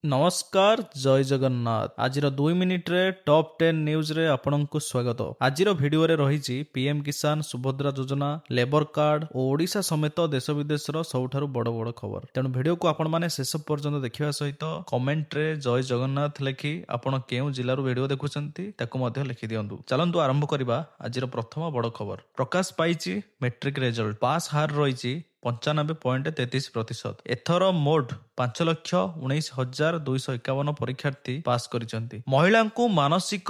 ନମସ୍କାର ଜୟ ଜଗନ୍ନାଥ। ଆଜିର 2 ମିନିଟରେ ଟପ୍ 10 ନ୍ୟୁଜରେ ଆପଣଙ୍କୁ ସ୍ୱାଗତ। ଆଜିର ଭିଡିଓରେ ରହିଛି ପିଏମ୍ କିଷାନ, ସୁଭଦ୍ରା ଯୋଜନା, ଲେବର କାର୍ଡ ଓ ଓଡ଼ିଶା ସମେତ ଦେଶ ବିଦେଶର ସବୁଠାରୁ ବଡ଼ ବଡ଼ ଖବର। ତେଣୁ ଭିଡିଓକୁ ଆପଣମାନେ ଶେଷ ପର୍ଯ୍ୟନ୍ତ ଦେଖିବା ସହିତ କମେଣ୍ଟରେ ଜୟ ଜଗନ୍ନାଥ ଲେଖି ଆପଣ କେଉଁ ଜିଲ୍ଲାରୁ ଭିଡିଓ ଦେଖୁଛନ୍ତି ତାକୁ ମଧ୍ୟ ଲେଖିଦିଅନ୍ତୁ। ଚାଲନ୍ତୁ ଆରମ୍ଭ କରିବା ଆଜିର ପ୍ରଥମ ବଡ଼ ଖବର। ପ୍ରକାଶ ପାଇଛି ମେଟ୍ରିକ ରେଜଲ୍ଟ। ପାସ୍ ହାର ରହିଛି 95.33%। ଏଥର ମୋଟ 5,19,251 ପରୀକ୍ଷାର୍ଥୀ ପାସ୍ କରିଛନ୍ତି। ମହିଳାଙ୍କୁ ମାନସିକ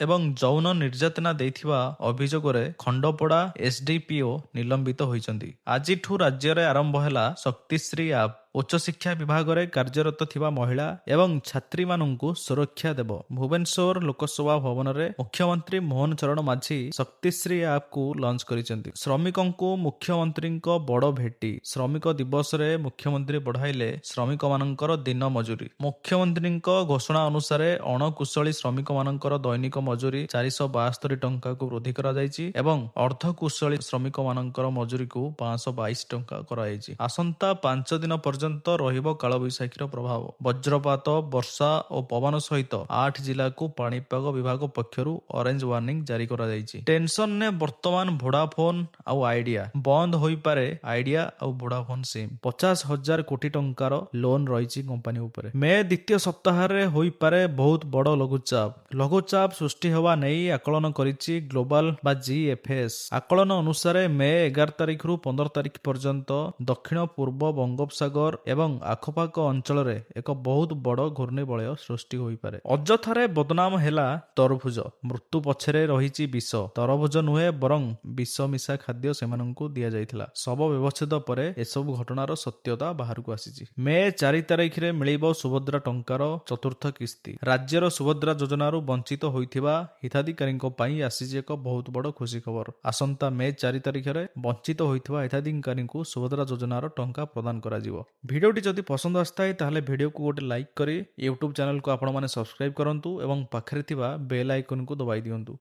ଏବଂ ଯୌନ ନିର୍ଯାତନା ଦେଇଥିବା ଅଭିଯୋଗରେ ଖଣ୍ଡପଡ଼ା ଏସ୍ଡିପିଓ ନିଲମ୍ବିତ ହୋଇଛନ୍ତି। ଆଜିଠୁ ରାଜ୍ୟରେ ଆରମ୍ଭ ହେଲା ଶକ୍ତିଶ୍ରୀ ଆପ୍। ଉଚ୍ଚଶିକ୍ଷା ବିଭାଗରେ କାର୍ଯ୍ୟରତ ଥିବା ମହିଳା ଏବଂ ଛାତ୍ରୀମାନଙ୍କୁ ସୁରକ୍ଷା ଦେବ। ଭୁବନେଶ୍ୱର ଲୋକସଭା ଭବନରେ ମୁଖ୍ୟମନ୍ତ୍ରୀ ମୋହନ ଚରଣ ମାଝୀ ଶକ୍ତିଶ୍ରୀ ଆପ୍କୁ ଲଞ୍ଚ କରିଛନ୍ତି। ଶ୍ରମିକଙ୍କୁ ମୁଖ୍ୟମନ୍ତ୍ରୀଙ୍କ ବଡ଼ ଭେଟି। ଶ୍ରମିକ ଦିବସରେ ମୁଖ୍ୟମନ୍ତ୍ରୀ ବଢ଼ାଇଲେ ଶ୍ରମିକମାନଙ୍କର ଦିନ ମଜୁରୀ। ମୁଖ୍ୟମନ୍ତ୍ରୀଙ୍କ ଘୋଷଣା ଅନୁସାରେ ଅଣକୁଶଳୀ ଶ୍ରମିକମାନଙ୍କର ଦୈନିକ ମଜୁରୀ 472 ଟଙ୍କାକୁ ବୃଦ୍ଧି କରାଯାଇଛି ଏବଂ ଅର୍ଦ୍ଧକୁଶଳୀ ଶ୍ରମିକମାନଙ୍କର ମଜୁରୀକୁ 522 ଟଙ୍କା କରାଯାଇଛି। ଆସନ୍ତା 5 ଦିନ ପର୍ଯ୍ୟନ୍ତ ରହିବ କାଳବୈଶାଖୀର ପ୍ରଭାବ। ବଜ୍ରପାତ, ବର୍ଷା ଓ ପବନ ସହିତ 8 ଜିଲ୍ଲାକୁ ପାଣିପାଗ ବିଭାଗ ପକ୍ଷରୁ ଅରେଞ୍ଜ ୱାର୍ଣ୍ଣିଂ ଜାରି କରାଯାଇଛି। ଟେନସନରେ ବର୍ତ୍ତମାନ ଭୋଡାଫୋନ ଆଉ ଆଇଡିଆ। ବନ୍ଦ ହୋଇପାରେ ଆଇଡିଆ ଆଉ ଭୋଡାଫୋନ ସିମ୍। 50,000 କୋଟି ଟଙ୍କାର ଲୋନ ରହିଛି କମ୍ପାନୀ ଉପରେ। ମେ ଦ୍ୱିତୀୟ ସପ୍ତାହରେ ହୋଇପାରେ ବହୁତ ବଡ଼ ଲଘୁଚାପ। ଲଘୁଚାପ ସୃଷ୍ଟି ହେବା ନେଇ ଆକଳନ କରିଛି ଗ୍ଲୋବାଲ ବା ଜିଏଫଏସ୍। ଆକଳନ ଅନୁସାରେ ମେ 11 ତାରିଖରୁ 15 ତାରିଖ ପର୍ଯ୍ୟନ୍ତ ଦକ୍ଷିଣ ପୂର୍ବ ବଙ୍ଗୋପସାଗର ଏବଂ ଆଖପାଖ ଅଞ୍ଚଳରେ ଏକ ବହୁତ ବଡ଼ ଘୂର୍ଣ୍ଣିବଳୟ ସୃଷ୍ଟି ହୋଇପାରେ। ଅଯଥାରେ ବଦନାମ ହେଲା ତରଭୁଜ। ମୃତ୍ୟୁ ପଛରେ ରହିଛି ବିଷ। ତରଭୁଜ ନୁହେଁ ବରଂ ବିଷ ମିଶା ଖାଦ୍ୟ ସେମାନଙ୍କୁ ଦିଆଯାଇଥିଲା। ଶବ ବ୍ୟବଚ୍ଛେଦ ପରେ ଏସବୁ ଘଟଣାର ସତ୍ୟତା ବାହାରକୁ ଆସିଛି। ମେ 4 ତାରିଖରେ ମିଳିବ ସୁଭଦ୍ରା ଟଙ୍କାର ଚତୁର୍ଥ କିସ୍ତି। ରାଜ୍ୟର ସୁଭଦ୍ରା ଯୋଜନାରୁ ବଞ୍ଚିତ ହୋଇଥିବା ହିତାଧିକାରୀଙ୍କ ପାଇଁ ଆସିଛି ଏକ ବହୁତ ବଡ଼ ଖୁସି ଖବର। ଆସନ୍ତା ମେ 4 ତାରିଖରେ ବଞ୍ଚିତ ହୋଇଥିବା ହିତାଧିକାରୀଙ୍କୁ ସୁଭଦ୍ରା ଯୋଜନାର ଟଙ୍କା ପ୍ରଦାନ କରାଯିବ। ଭିଡିଓଟି ଯଦି ପସନ୍ଦ ଆସିଥାଏ ତାହେଲେ ଭିଡିଓକୁ ଗୋଟେ ଲାଇକ୍ କରି ୟୁଟ୍ୟୁବ ଚ୍ୟାନେଲକୁ ଆପଣମାନେ ସବସ୍କ୍ରାଇବ କରନ୍ତୁ ଏବଂ ପାଖରେ ଥିବା ବେଲ୍ ଆଇକନକୁ ଦବାଇ ଦିଅନ୍ତୁ।